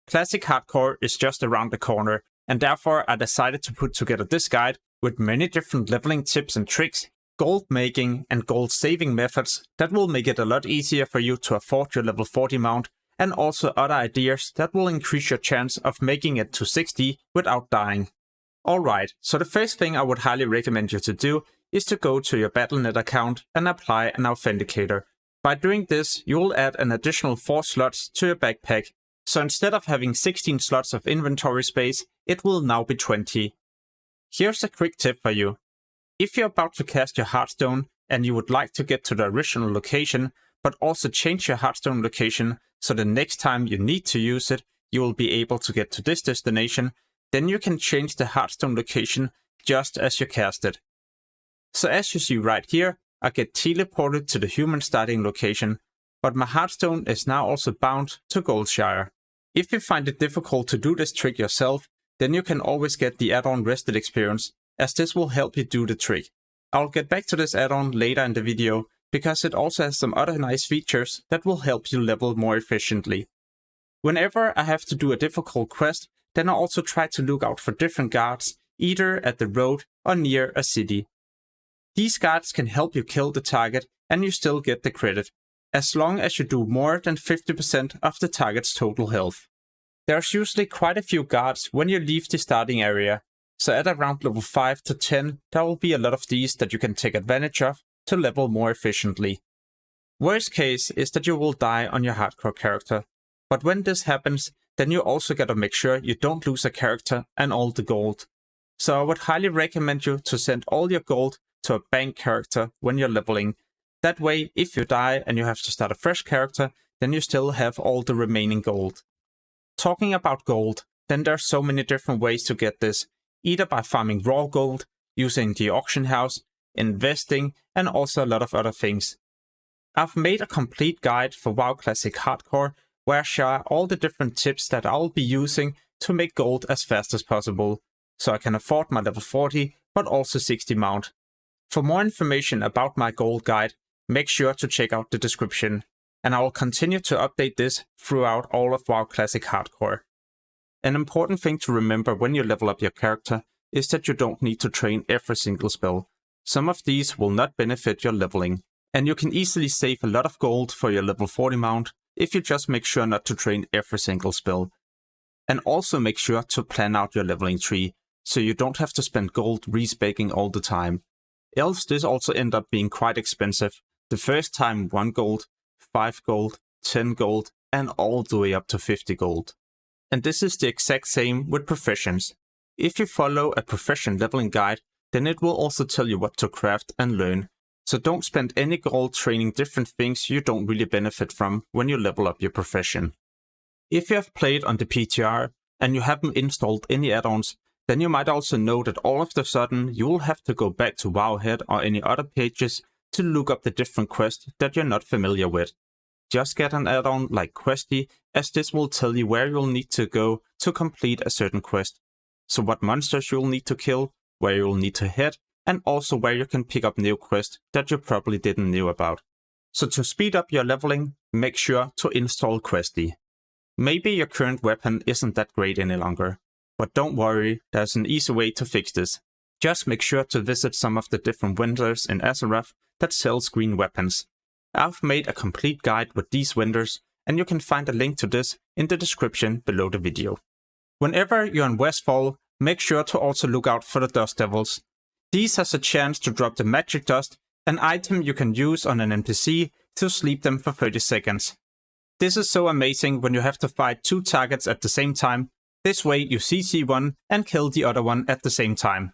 Classic Hardcore is just around the corner, and therefore I decided to put together this guide with many different leveling tips and tricks, gold making and gold saving methods that will make it a lot easier for you to afford your level 40 mount, and also other ideas that will increase your chance of making it to 60 without dying. Alright, so the first thing I would highly recommend you to do is to go to your Battle.net account and apply an authenticator. By doing this, you will add an additional 4 slots to your backpack. So instead of having 16 slots of inventory space, it will now be 20. Here's a quick tip for you. If you're about to cast your Heartstone and you would like to get to the original location, but also change your Heartstone location so the next time you need to use it, you will be able to get to this destination, then you can change the Heartstone location just as you cast it. So as you see right here, I get teleported to the human starting location, but my Heartstone is now also bound to Goldshire. If you find it difficult to do this trick yourself, then you can always get the add-on Rested Experience, as this will help you do the trick. I'll get back to this add-on later in the video, because it also has some other nice features that will help you level more efficiently. Whenever I have to do a difficult quest, then I also try to look out for different guards, either at the road or near a city. These guards can help you kill the target and you still get the credit, as long as you do more than 50% of the target's total health. There's usually quite a few guards when you leave the starting area, so at around level 5 to 10 there will be a lot of these that you can take advantage of to level more efficiently. Worst case is that you will die on your hardcore character, but when this happens, then you also gotta make sure you don't lose a character and all the gold. So I would highly recommend you to send all your gold to a bank character when you're leveling. That way, if you die and you have to start a fresh character, then you still have all the remaining gold. Talking about gold, then there's so many different ways to get this, either by farming raw gold, using the auction house, investing, and also a lot of other things. I've made a complete guide for WoW Classic Hardcore where I share all the different tips that I'll be using to make gold as fast as possible, so I can afford my level 40 but also 60 mount. For more information about my gold guide, make sure to check out the description, and I will continue to update this throughout all of WoW Classic Hardcore. An important thing to remember when you level up your character is that you don't need to train every single spell. Some of these will not benefit your leveling, and you can easily save a lot of gold for your level 40 mount if you just make sure not to train every single spell. And also make sure to plan out your leveling tree, so you don't have to spend gold respeccing all the time. Else this also ends up being quite expensive. The first time 1 gold, 5 gold, 10 gold, and all the way up to 50 gold. And this is the exact same with professions. If you follow a profession leveling guide, then it will also tell you what to craft and learn. So don't spend any gold training different things you don't really benefit from when you level up your profession. If you have played on the PTR and you haven't installed any add-ons, then you might also know that all of a sudden you will have to go back to Wowhead or any other pages to look up the different quests that you're not familiar with. Just get an add-on like Questie, as this will tell you where you'll need to go to complete a certain quest. So what monsters you'll need to kill, where you'll need to head, and also where you can pick up new quests that you probably didn't know about. So to speed up your leveling, make sure to install Questie. Maybe your current weapon isn't that great any longer, but don't worry, there's an easy way to fix this. Just make sure to visit some of the different vendors in Azeroth that sells green weapons. I've made a complete guide with these vendors, and you can find a link to this in the description below the video. Whenever you're in Westfall, make sure to also look out for the Dust Devils. These has a chance to drop the magic dust, an item you can use on an NPC to sleep them for 30 seconds. This is so amazing when you have to fight 2 targets at the same time. This way you CC one and kill the other one at the same time.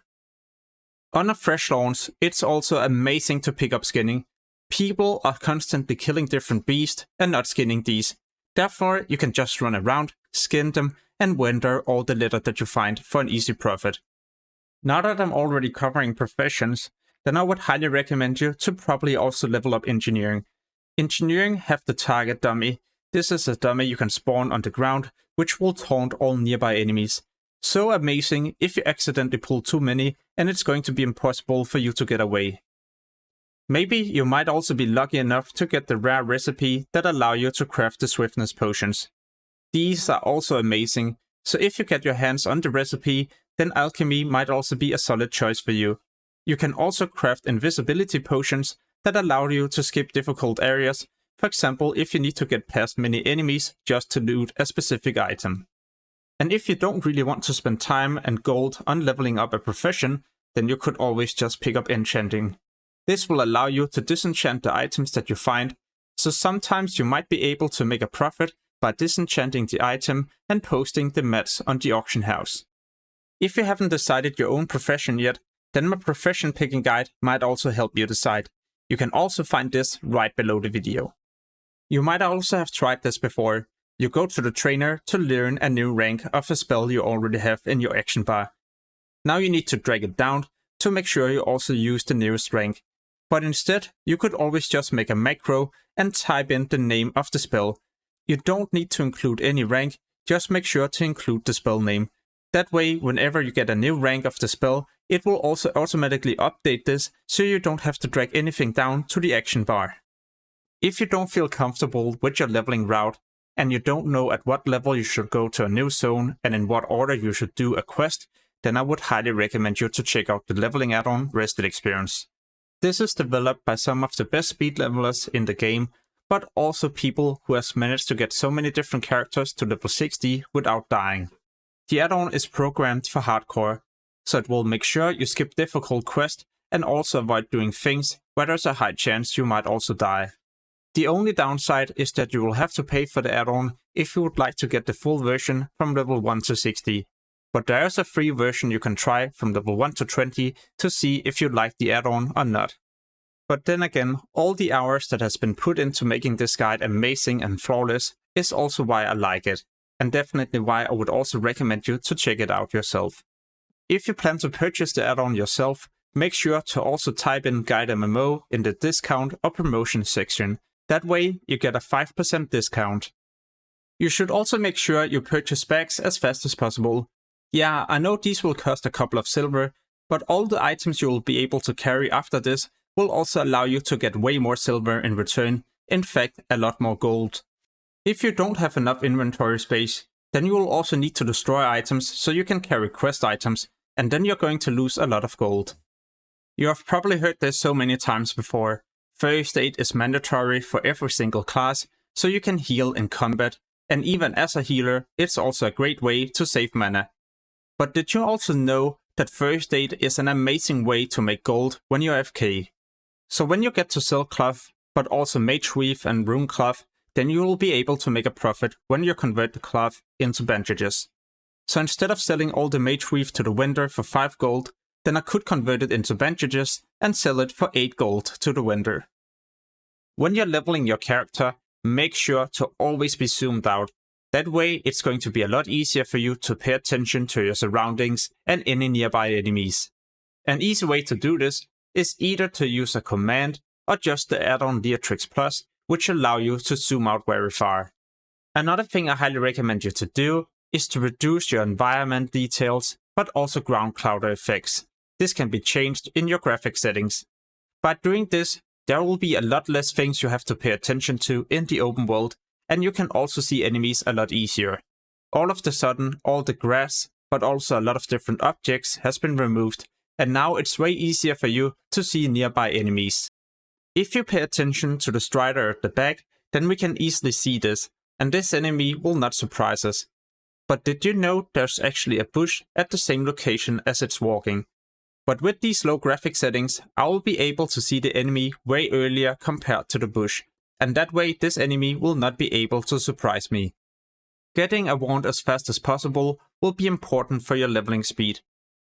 On a fresh launch, it's also amazing to pick up skinning. People are constantly killing different beasts and not skinning these. Therefore, you can just run around, skin them, and vendor all the litter that you find for an easy profit. Now that I'm already covering professions, then I would highly recommend you to probably also level up engineering. Engineering have the target dummy. This is a dummy you can spawn on the ground, which will taunt all nearby enemies. So amazing if you accidentally pull too many, and it's going to be impossible for you to get away. Maybe you might also be lucky enough to get the rare recipe that allow you to craft the swiftness potions. These are also amazing, so if you get your hands on the recipe, then alchemy might also be a solid choice for you. You can also craft invisibility potions that allow you to skip difficult areas, for example if you need to get past many enemies just to loot a specific item. And if you don't really want to spend time and gold on leveling up a profession, then you could always just pick up enchanting. This will allow you to disenchant the items that you find, so sometimes you might be able to make a profit by disenchanting the item and posting the mats on the auction house. If you haven't decided your own profession yet, then my profession picking guide might also help you decide. You can also find this right below the video. You might also have tried this before. You go to the trainer to learn a new rank of a spell you already have in your action bar. Now you need to drag it down to make sure you also use the newest rank. But instead, you could always just make a macro and type in the name of the spell. You don't need to include any rank, just make sure to include the spell name. That way, whenever you get a new rank of the spell, it will also automatically update this, so you don't have to drag anything down to the action bar. If you don't feel comfortable with your leveling route, and you don't know at what level you should go to a new zone and in what order you should do a quest, then I would highly recommend you to check out the leveling add-on Rested Experience. This is developed by some of the best speed levelers in the game, but also people who has managed to get so many different characters to level 60 without dying. The add-on is programmed for hardcore, so it will make sure you skip difficult quests and also avoid doing things where there's a high chance you might also die. The only downside is that you will have to pay for the add-on if you would like to get the full version from level 1 to 60. But there is a free version you can try from level 1 to 20 to see if you like the add-on or not. But then again, all the hours that has been put into making this guide amazing and flawless is also why I like it, and definitely why I would also recommend you to check it out yourself. If you plan to purchase the add-on yourself, make sure to also type in GuideMMO in the discount or promotion section. That way you get a 5% discount. You should also make sure you purchase bags as fast as possible. Yeah, I know these will cost a couple of silver, but all the items you will be able to carry after this will also allow you to get way more silver in return, in fact a lot more gold. If you don't have enough inventory space, then you will also need to destroy items so you can carry quest items, and then you're going to lose a lot of gold. You have probably heard this so many times before. First aid is mandatory for every single class, so you can heal in combat, and even as a healer, it's also a great way to save mana. But did you also know that first aid is an amazing way to make gold when you're AFK? So when you get to Silk Cloth, but also Mage Weave and Rune Cloth, then you will be able to make a profit when you convert the cloth into bandages. So instead of selling all the Mage Weave to the vendor for 5 gold, then I could convert it into bandages and sell it for 8 gold to the vendor. When you're leveling your character, make sure to always be zoomed out. That way it's going to be a lot easier for you to pay attention to your surroundings and any nearby enemies. An easy way to do this is either to use a command or just the add-on Leatrix Plus, which allow you to zoom out very far. Another thing I highly recommend you to do is to reduce your environment details, but also ground clouder effects. This can be changed in your graphic settings. By doing this, there will be a lot less things you have to pay attention to in the open world, and you can also see enemies a lot easier. All of a sudden, all the grass, but also a lot of different objects has been removed, and now it's way easier for you to see nearby enemies. If you pay attention to the strider at the back, then we can easily see this, and this enemy will not surprise us. But did you know there's actually a bush at the same location as it's walking? But with these low graphic settings, I will be able to see the enemy way earlier compared to the bush, and that way this enemy will not be able to surprise me. Getting a wand as fast as possible will be important for your leveling speed.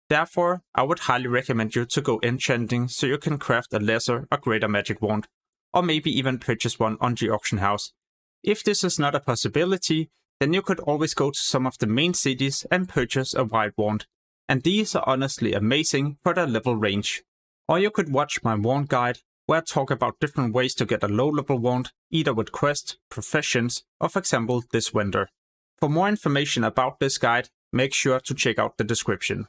Therefore, I would highly recommend you to go enchanting so you can craft a lesser or greater magic wand, or maybe even purchase one on the auction house. If this is not a possibility, then you could always go to some of the main cities and purchase a white wand, and these are honestly amazing for their level range. Or you could watch my wand guide, where I talk about different ways to get a low level wand, either with quests, professions, or for example this vendor. For more information about this guide, make sure to check out the description.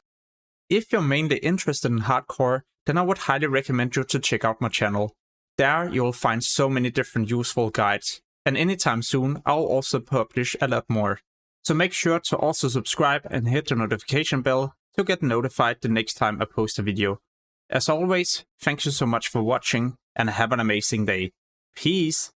If you're mainly interested in hardcore, then I would highly recommend you to check out my channel. There you'll find so many different useful guides, and anytime soon I'll also publish a lot more. So make sure to also subscribe and hit the notification bell to get notified the next time I post a video. As always, thank you so much for watching and have an amazing day. Peace!